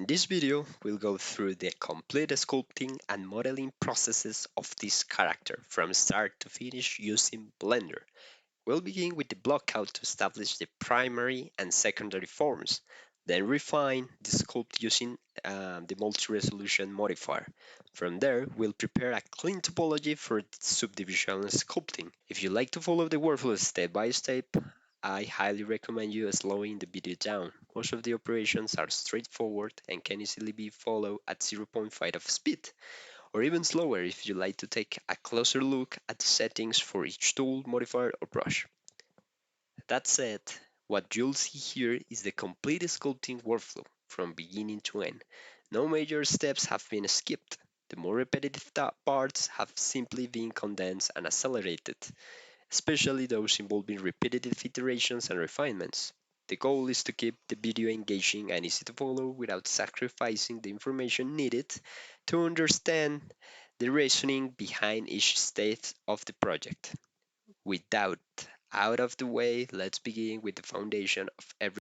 In this video, we'll go through the complete sculpting and modeling processes of this character from start to finish using Blender. We'll begin with the blockout to establish the primary and secondary forms, then refine the sculpt using the multi-resolution modifier. From there, we'll prepare a clean topology for subdivision sculpting. If you like to follow the workflow step by step, I highly recommend you slowing the video down. Most of the operations are straightforward and can easily be followed at 0.5 of speed, or even slower if you like to take a closer look at the settings for each tool, modifier, or brush. That said, what you'll see here is the complete sculpting workflow from beginning to end. No major steps have been skipped. The more repetitive parts have simply been condensed and accelerated, especially those involving repetitive iterations and refinements. The goal is to keep the video engaging and easy to follow without sacrificing the information needed to understand the reasoning behind each stage of the project. With that out of the way, let's begin with the foundation of every.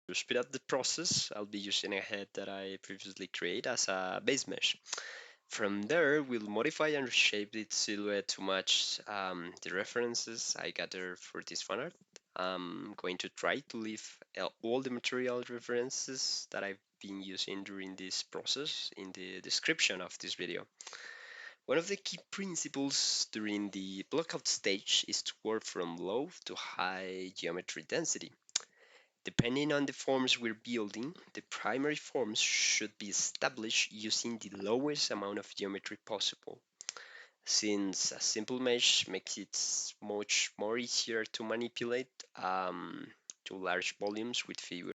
To speed up the process, I'll be using a head that I previously created as a base mesh. From there, we'll modify and reshape its silhouette to match the references I gathered for this fan art. I'm going to try to leave all the material references that I've been using during this process in the description of this video. One of the key principles during the blockout stage is to work from low to high geometry density. Depending on the forms we're building, the primary forms should be established using the lowest amount of geometry possible, since a simple mesh makes it much more easier to manipulate to large volumes with fewer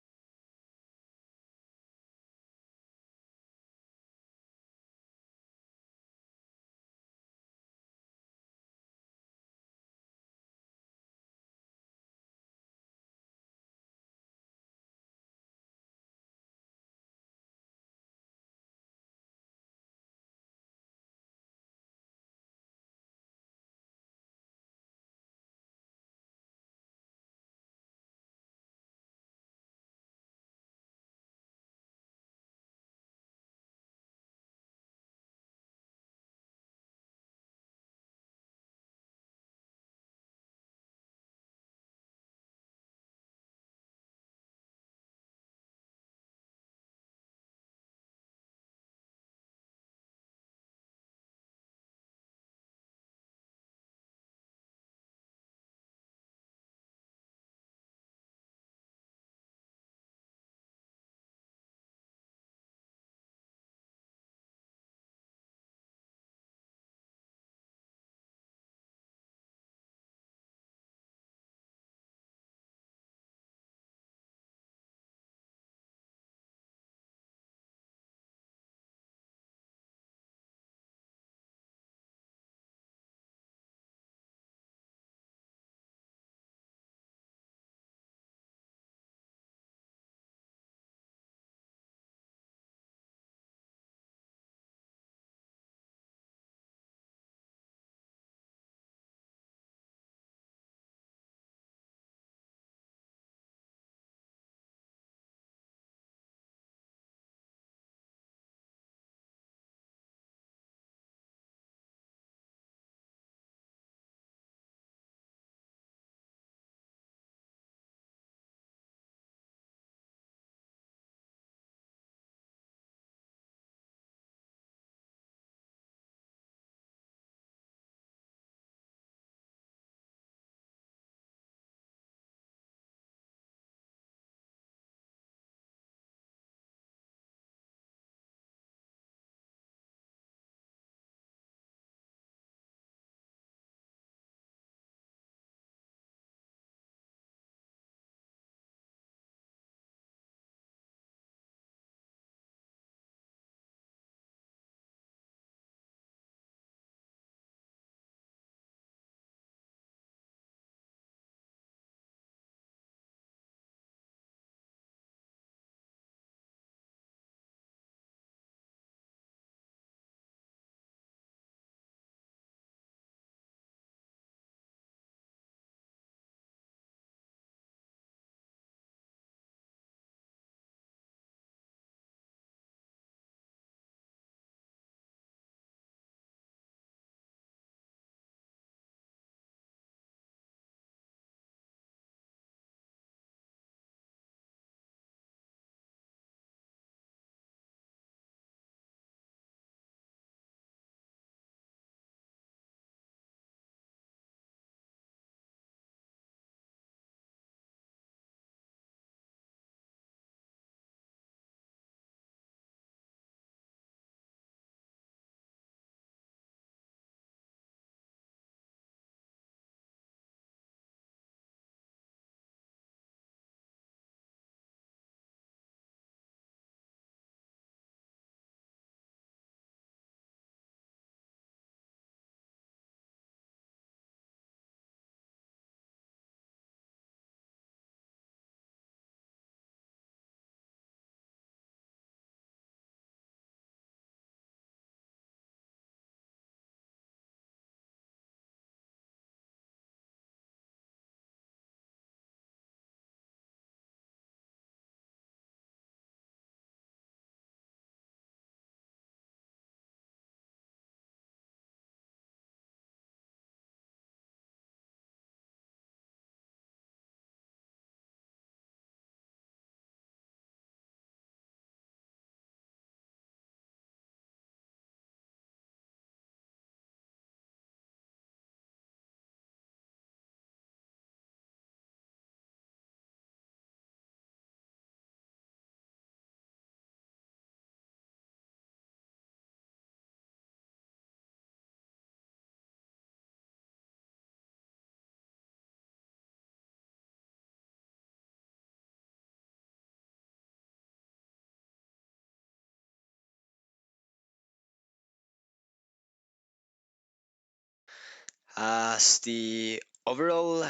As the overall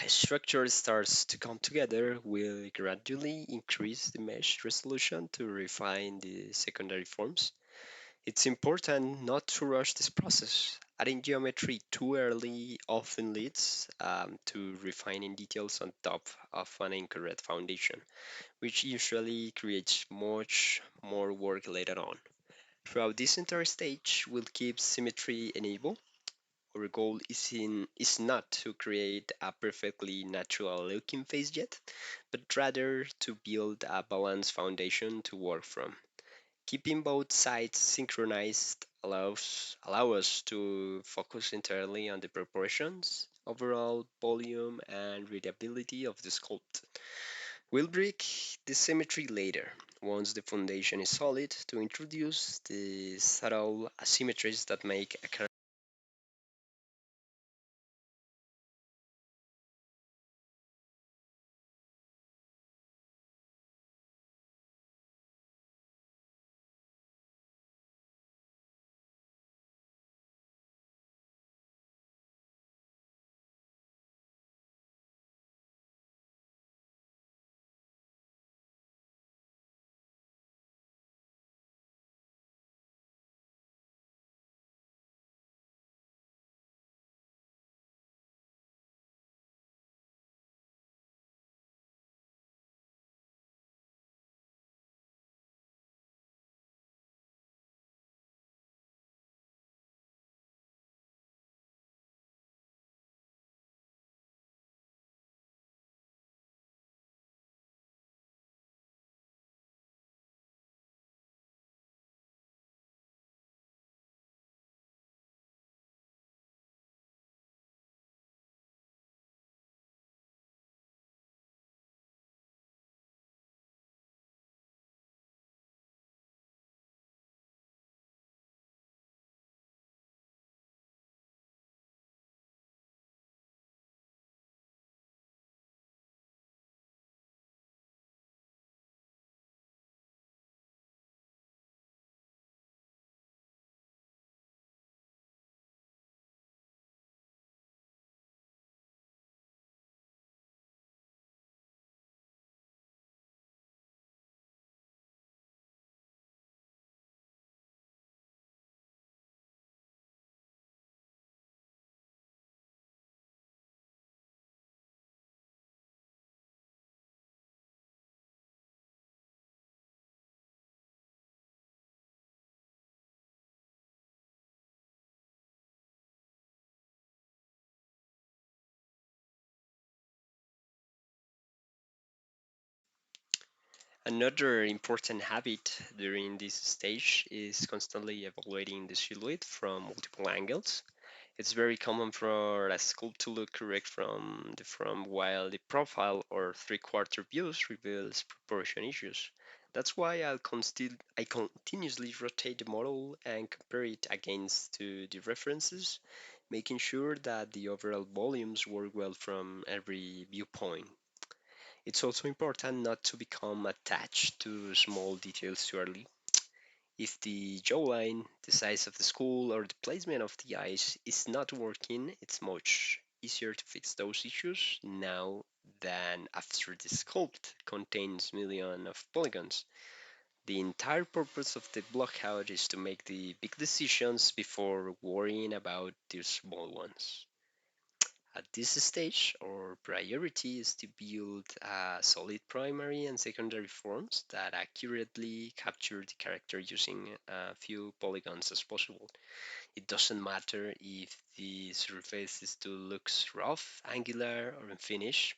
structure starts to come together, we'll gradually increase the mesh resolution to refine the secondary forms. It's important not to rush this process. Adding geometry too early often leads to refining details on top of an incorrect foundation, which usually creates much more work later on. Throughout this entire stage, we'll keep symmetry enabled. Our goal is not to create a perfectly natural looking face yet, but rather to build a balanced foundation to work from. Keeping both sides synchronized allow us to focus entirely on the proportions, overall volume, and readability of the sculpt. We'll break the symmetry later, once the foundation is solid, to introduce the subtle asymmetries that make a character. Another important habit during this stage is constantly evaluating the silhouette from multiple angles. It's very common for a sculpt to look correct from the front while the profile or three-quarter views reveals proportion issues. That's why I continuously rotate the model and compare it against to the references, making sure that the overall volumes work well from every viewpoint. It's also important not to become attached to small details too early. If the jawline, the size of the skull, or the placement of the eyes is not working, it's much easier to fix those issues now than after the sculpt contains millions of polygons. The entire purpose of the blockout is to make the big decisions before worrying about the small ones. At this stage, our priority is to build solid primary and secondary forms that accurately capture the character using a few polygons as possible. It doesn't matter if the surface is still looks rough, angular, or unfinished,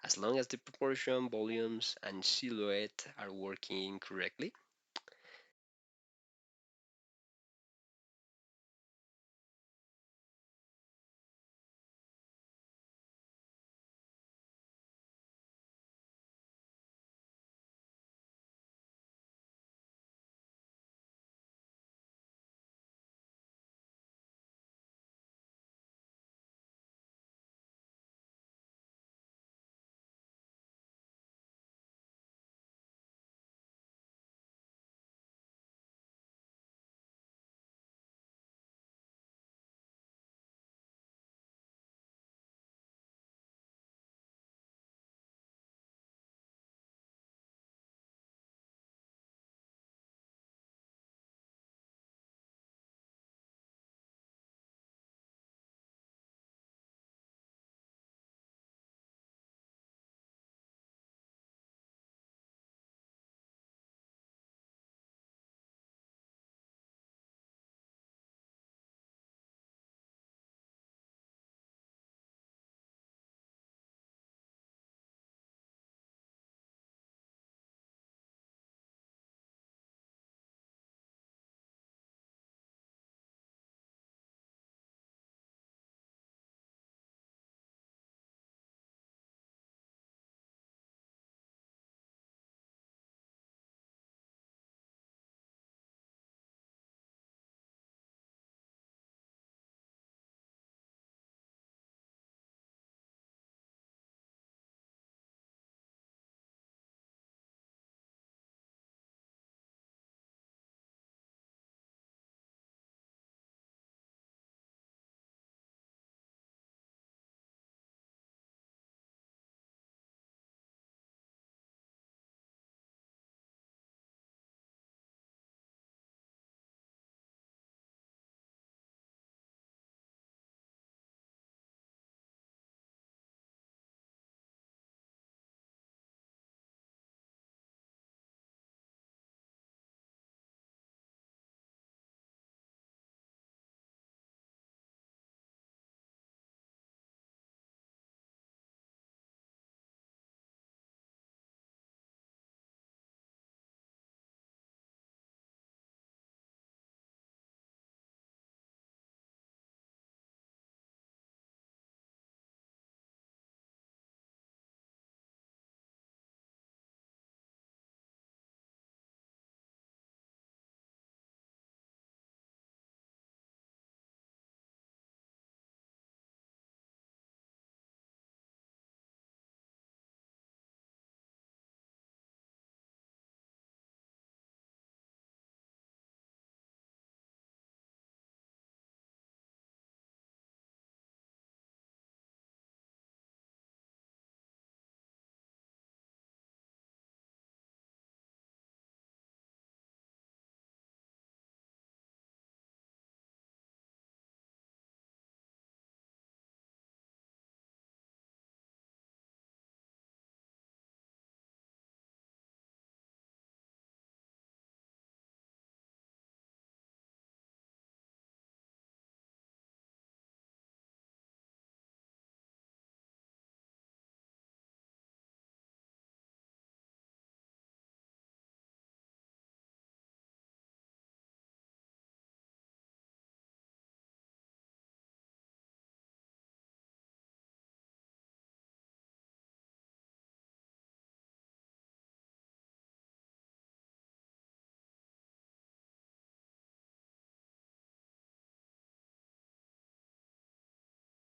as long as the proportion, volumes, and silhouette are working correctly.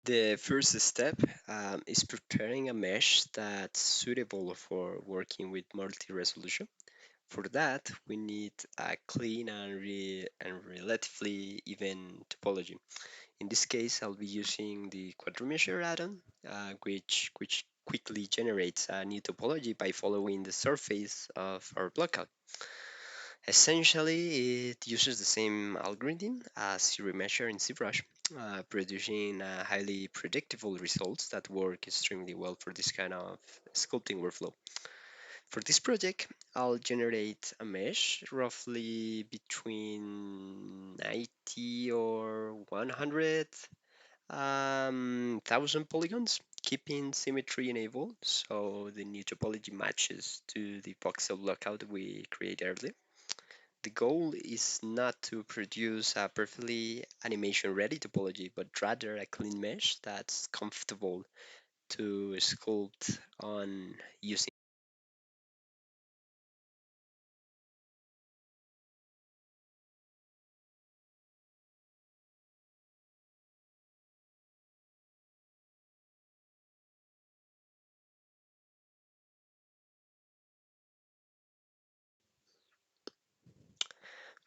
The first step is preparing a mesh that's suitable for working with multi-resolution. For that, we need a clean and relatively even topology. In this case, I'll be using the quadrimeasure add-on, which quickly generates a new topology by following the surface of our blockout. Essentially, it uses the same algorithm as you remeasure in ZBrush, producing highly predictable results that work extremely well for this kind of sculpting workflow. For this project, I'll generate a mesh roughly between 90 or 100 thousand polygons, keeping symmetry enabled so the new topology matches to the voxel blockout we created earlier. The goal is not to produce a perfectly animation ready topology, but rather a clean mesh that's comfortable to sculpt on using.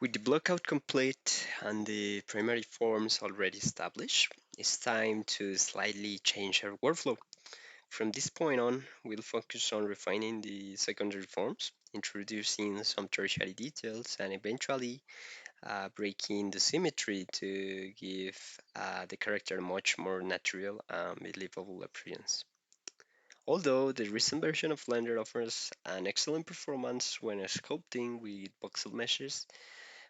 With the blockout complete and the primary forms already established, it's time to slightly change our workflow. From this point on, we'll focus on refining the secondary forms, introducing some tertiary details, and eventually breaking the symmetry to give the character a much more natural and believable appearance. Although the recent version of Blender offers an excellent performance when sculpting with voxel meshes,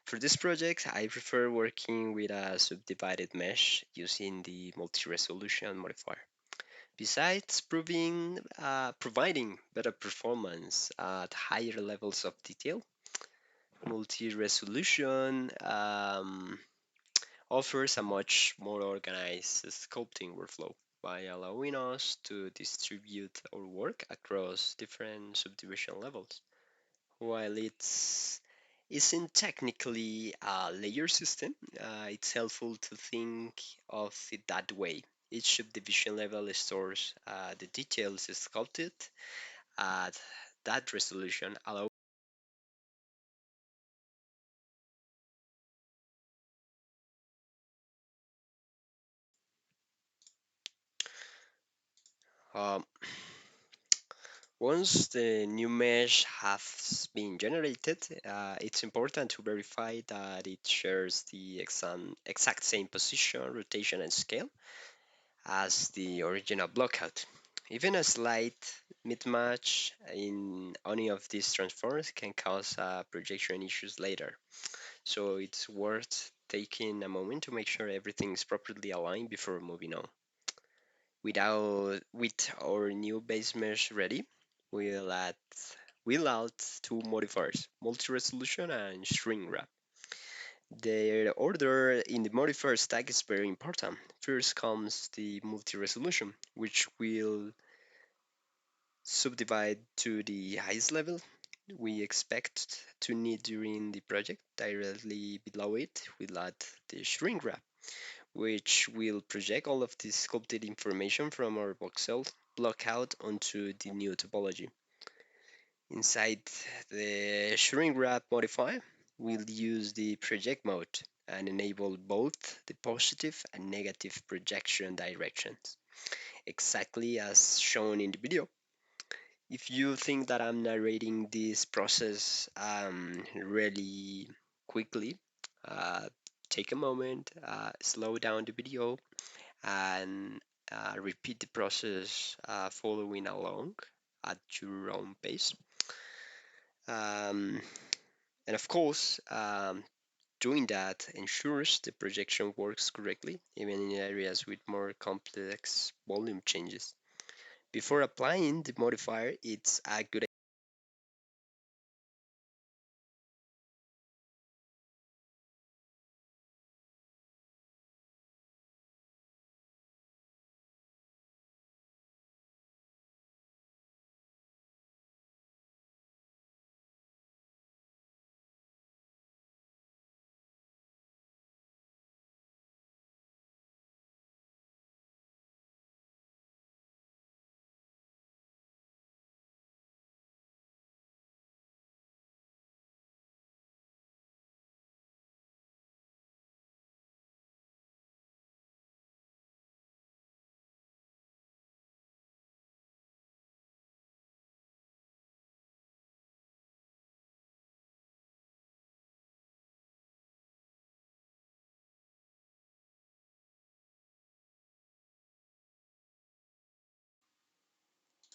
for this project I prefer working with a subdivided mesh using the multi-resolution modifier. Besides providing better performance at higher levels of detail, multi-resolution offers a much more organized sculpting workflow by allowing us to distribute our work across different subdivision levels. While it's isn't technically a layer system, it's helpful to think of it that way. Each subdivision level stores the details sculpted at that resolution. Um, Once the new mesh has been generated, it's important to verify that it shares the exact same position, rotation, and scale as the original blockout. Even a slight mismatch in any of these transforms can cause projection issues later. So it's worth taking a moment to make sure everything is properly aligned before moving on. With our new base mesh ready, we'll add we'll add two modifiers, multi-resolution and shrink wrap. The order in the modifier stack is very important. First comes the multi-resolution, which will subdivide to the highest level we expect to need during the project. Directly below it, we'll add the shrink wrap, which will project all of the sculpted information from our voxel blockout onto the new topology. Inside the shrink wrap modifier, we'll use the project mode and enable both the positive and negative projection directions, exactly as shown in the video. If you think that I'm narrating this process really quickly, uh, take a moment, slow down the video, and repeat the process following along at your own pace. Um, and of course, doing that ensures the projection works correctly, even in areas with more complex volume changes. Before applying the modifier, it's a good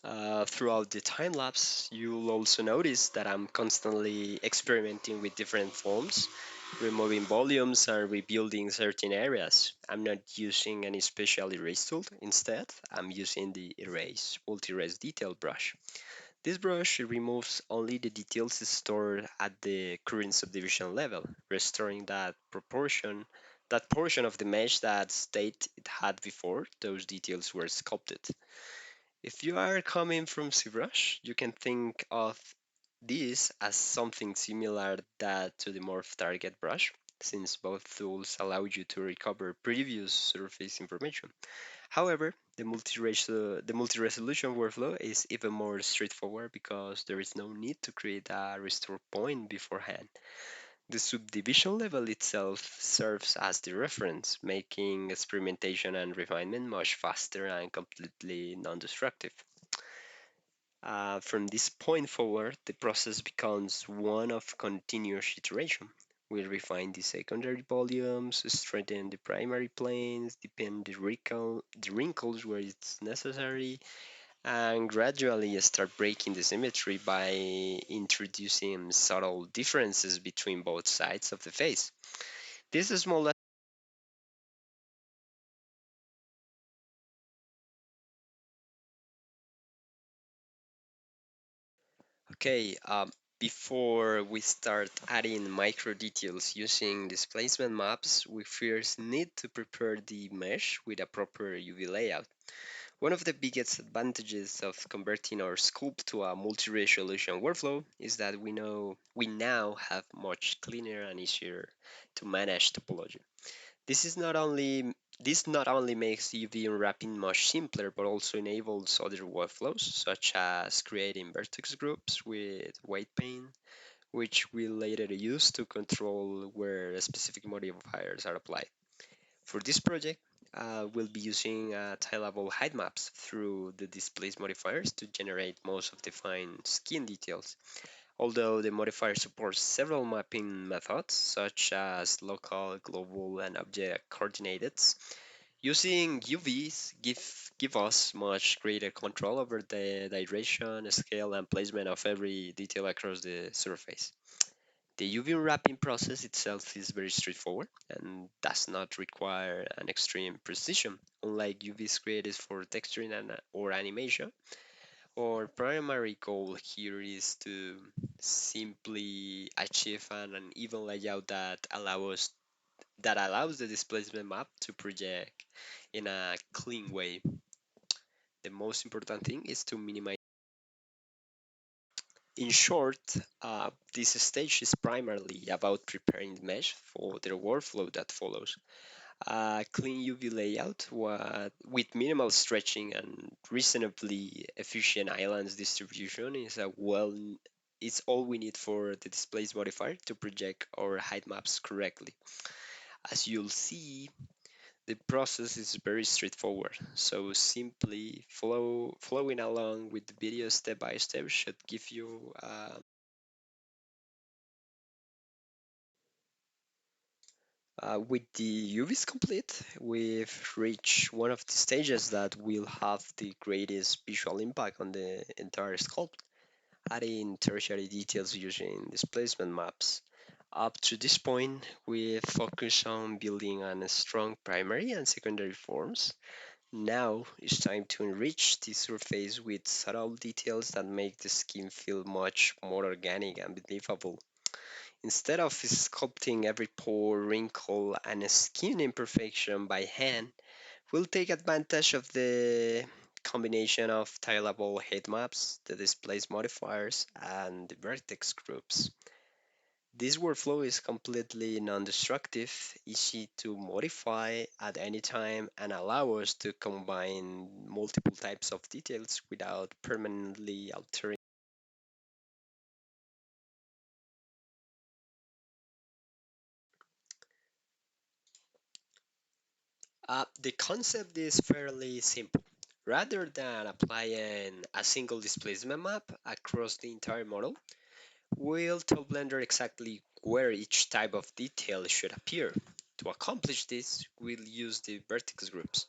Throughout the time lapse, you'll also notice that I'm constantly experimenting with different forms, removing volumes and rebuilding certain areas. I'm not using any special erase tool. Instead, I'm using the Erase Multi-Erase Detail brush. This brush removes only the details stored at the current subdivision level, restoring that portion of the mesh that state it had before those details were sculpted. If you are coming from ZBrush, you can think of this as something similar that to the Morph Target brush, since both tools allow you to recover previous surface information. However, the multi-resolution workflow is even more straightforward because there is no need to create a restore point beforehand. The subdivision level itself serves as the reference, making experimentation and refinement much faster and completely non-destructive. From this point forward, the process becomes one of continuous iteration. We refine the secondary volumes, straighten the primary planes, deepen the wrinkles where it's necessary, and gradually start breaking the symmetry by introducing subtle differences between both sides of the face. This small. Okay, before we start adding micro details using displacement maps, we first need to prepare the mesh with a proper UV layout. One of the biggest advantages of converting our sculpt to a multi-resolution workflow is that we now have much cleaner and easier to manage topology. This not only makes UV unwrapping much simpler, but also enables other workflows, such as creating vertex groups with weight paint, which we later use to control where specific modifiers are applied. For this project, we'll be using tile-level height maps through the displaced modifiers to generate most of the fine skin details. Although the modifier supports several mapping methods, such as local, global, and object coordinates, using UVs give us much greater control over the direction, scale, and placement of every detail across the surface. The UV wrapping process itself is very straightforward and does not require an extreme precision. Unlike UVs created for texturing or animation, our primary goal here is to simply achieve an uneven layout that allows the displacement map to project in a clean way. The most important thing is to minimize. In short, this stage is primarily about preparing the mesh for the workflow that follows. A clean UV layout with minimal stretching and reasonably efficient islands distribution is all we need for the displace modifier to project our height maps correctly. As you'll see, the process is very straightforward, so simply following along with the video step by step should give you with the UVs complete, we've reached one of the stages that will have the greatest visual impact on the entire sculpt, adding tertiary details using displacement maps. Up to this point, we've focused on building on strong primary and secondary forms. Now it's time to enrich the surface with subtle details that make the skin feel much more organic and believable. Instead of sculpting every pore, wrinkle, and skin imperfection by hand, we'll take advantage of the combination of tileable heat maps, the displaced modifiers, and the vertex groups. This workflow is completely non-destructive, easy to modify at any time, and allow us to combine multiple types of details without permanently altering. The concept is fairly simple. Rather than applying a single displacement map across the entire model, we'll tell Blender exactly where each type of detail should appear. To accomplish this, we'll use the vertex groups.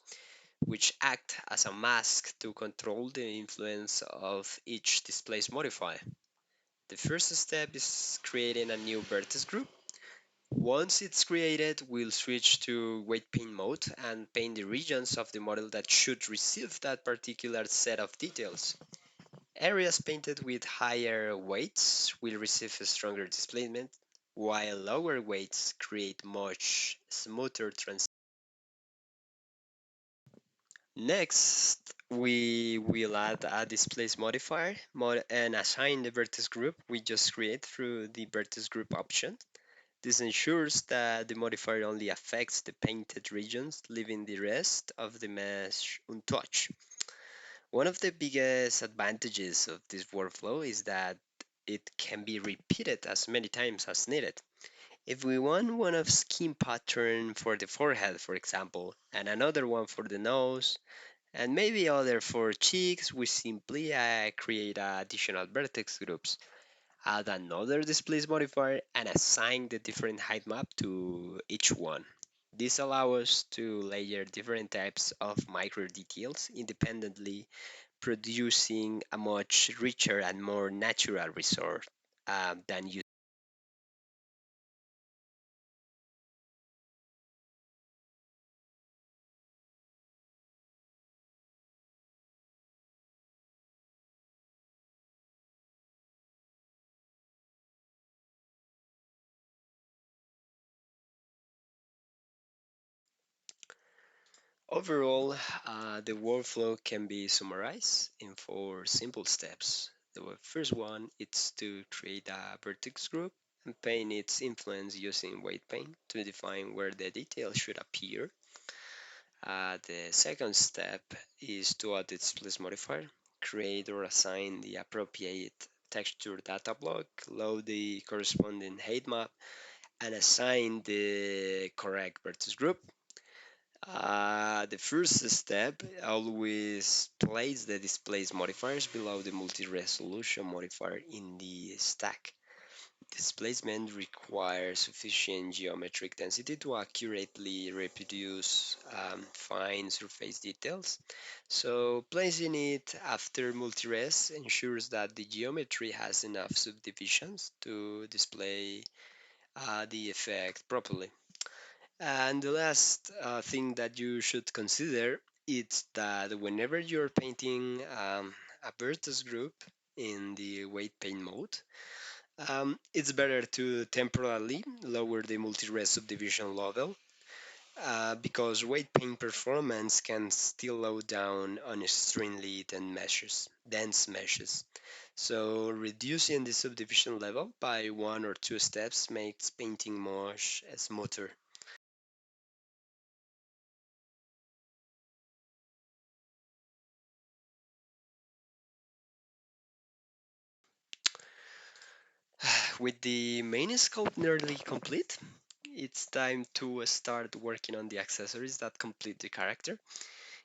which act as a mask to control the influence of each displaced modifier. The first step is creating a new vertex group. Once it's created, we'll switch to weight paint mode and paint the regions of the model that should receive that particular set of details. Areas painted with higher weights will receive a stronger displacement, while lower weights create much smoother transition. Next, we will add a displace modifier and assign the vertex group we just created through the vertex group option. This ensures that the modifier only affects the painted regions, leaving the rest of the mesh untouched. One of the biggest advantages of this workflow is that it can be repeated as many times as needed. If we want one of skin pattern for the forehead, for example, and another one for the nose, and maybe other for cheeks, we simply create additional vertex groups, add another displace modifier, and assign the different height map to each one. This allows us to layer different types of micro details independently, producing a much richer and more natural result than you. Overall, the workflow can be summarized in four simple steps. The first one is to create a vertex group and paint its influence using weight paint to define where the detail should appear. The second step is to add its place modifier, create or assign the appropriate texture data block, load the corresponding height map, and assign the correct vertex group. The first step, always place the displace modifiers below the multi-resolution modifier in the stack. Displacement requires sufficient geometric density to accurately reproduce fine surface details. So placing it after multi-res ensures that the geometry has enough subdivisions to display the effect properly. And the last thing that you should consider is that whenever you're painting a vertex group in the weight paint mode, it's better to temporarily lower the multi-res subdivision level because weight paint performance can still low down on extremely dense meshes. So reducing the subdivision level by one or two steps makes painting much smoother. With the main scope nearly complete, it's time to start working on the accessories that complete the character.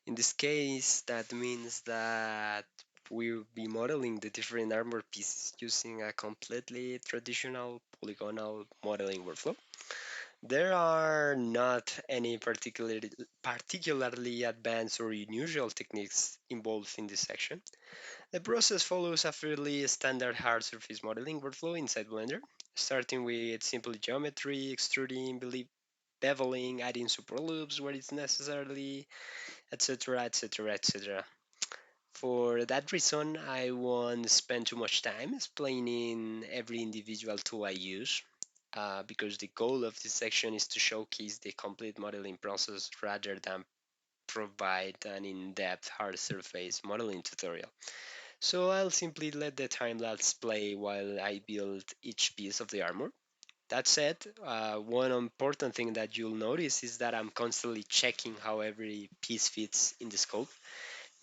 In this case, that means that we'll be modeling the different armor pieces using a completely traditional polygonal modeling workflow. There are not any particularly advanced or unusual techniques involved in this section. The process follows a fairly standard hard surface modeling workflow inside Blender, starting with simple geometry, extruding, beveling, adding super loops where it's necessary, etc., etc., etc. For that reason, I won't spend too much time explaining every individual tool I use, because the goal of this section is to showcase the complete modeling process rather than provide an in-depth hard surface modeling tutorial. So I'll simply let the time lapse play while I build each piece of the armor. That said, one important thing that you'll notice is that I'm constantly checking how every piece fits in the scope.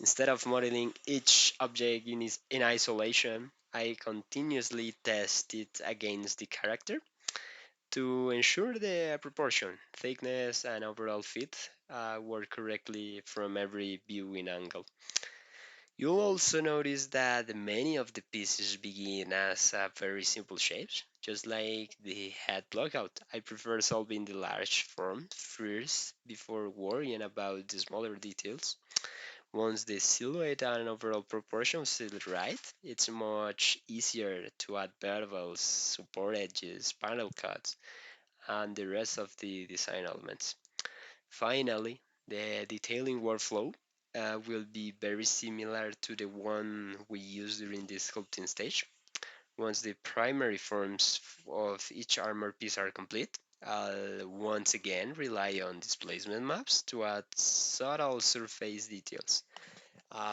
Instead of modeling each object in isolation, I continuously test it against the character to ensure the proportion, thickness, and overall fit work correctly from every viewing angle. You'll also notice that many of the pieces begin as very simple shapes, Just like the head blockout, I prefer solving the large form first before worrying about the smaller details. Once the silhouette and overall proportions is right, it's much easier to add bevel, support edges, panel cuts, and the rest of the design elements. Finally, the detailing workflow will be very similar to the one we use during the sculpting stage. Once the primary forms of each armor piece are complete, I'll once again rely on displacement maps to add subtle surface details.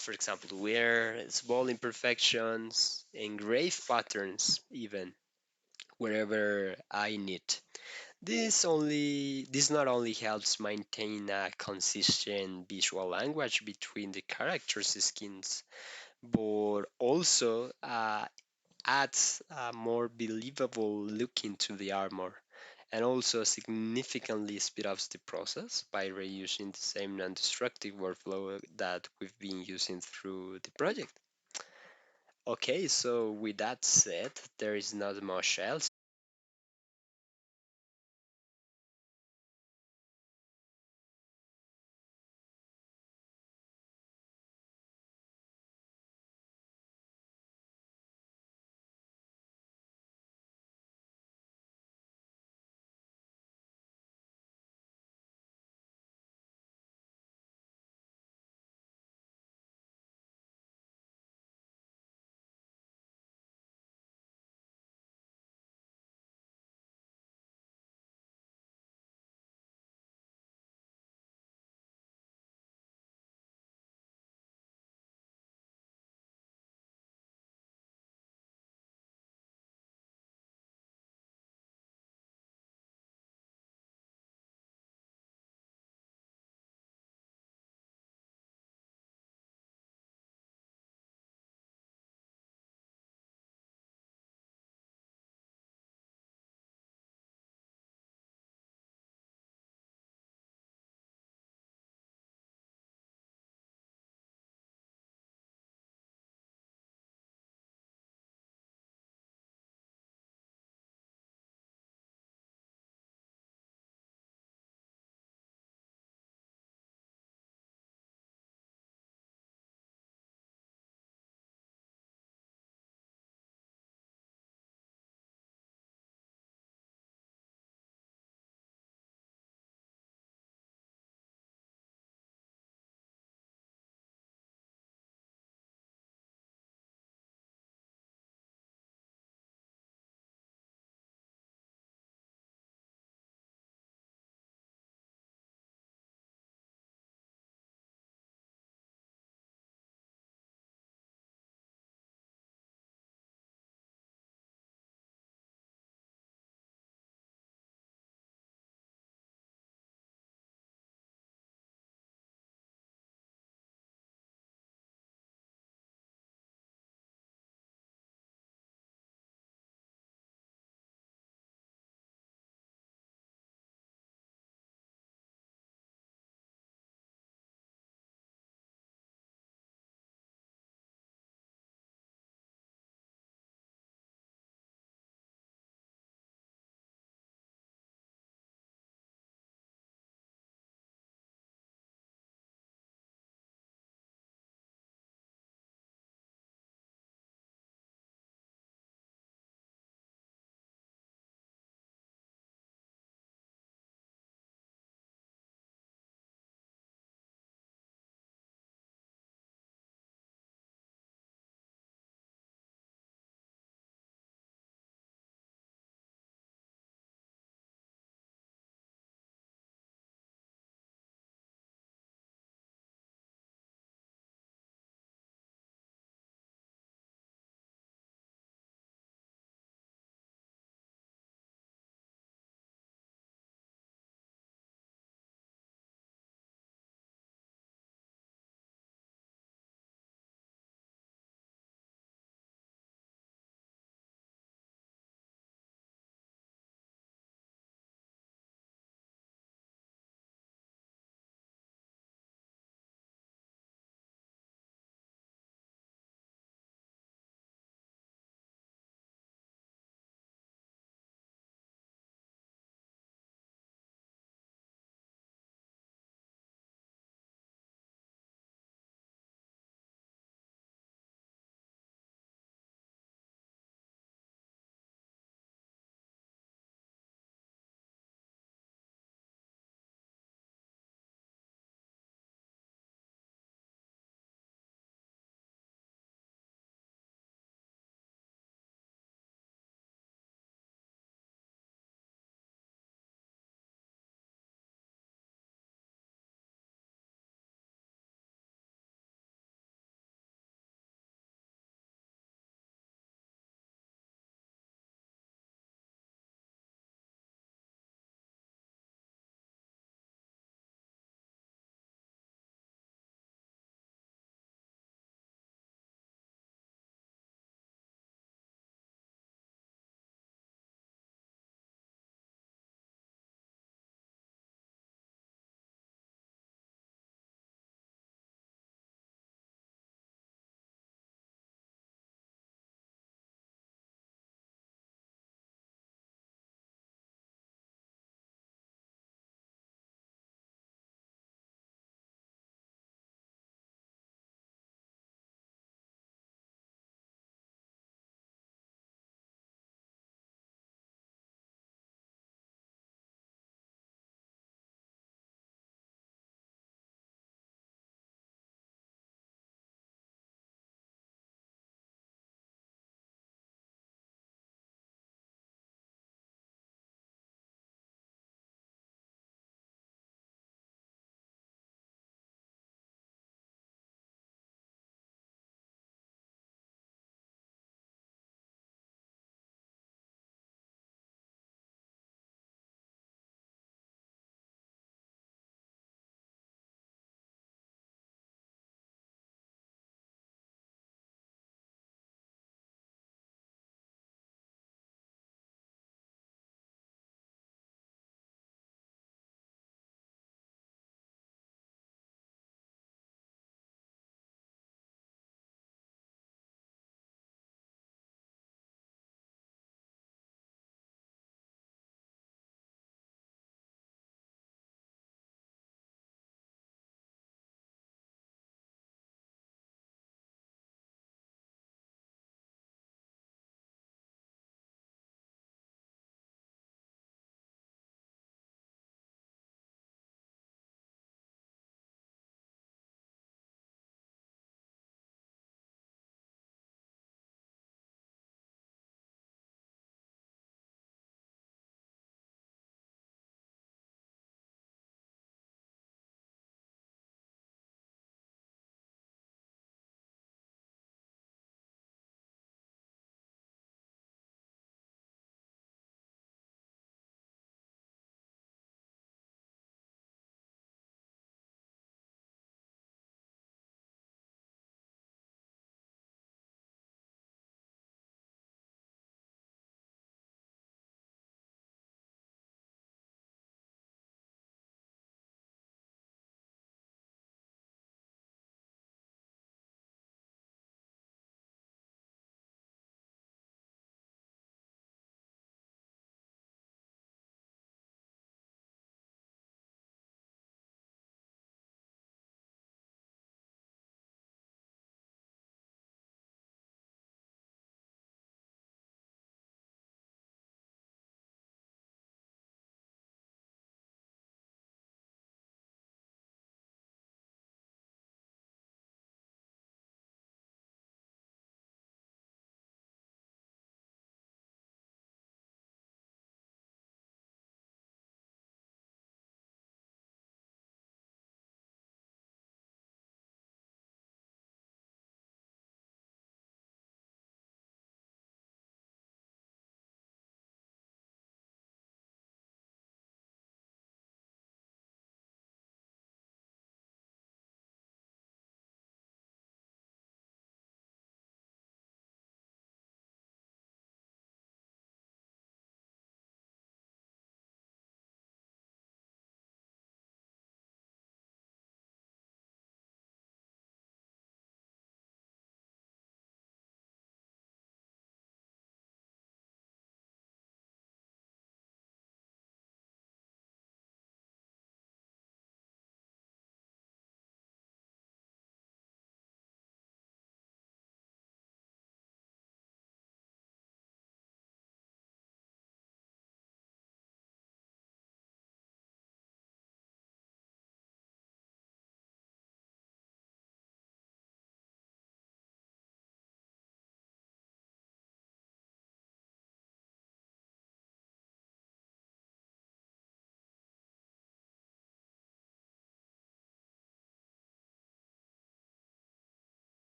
For example, wear, small imperfections, engrave patterns, even wherever I need. This not only helps maintain a consistent visual language between the characters' skins, but also adds a more believable look into the armor, and also significantly speed up the process by reusing the same non-destructive workflow that we've been using through the project. Okay, so with that said, there is not much else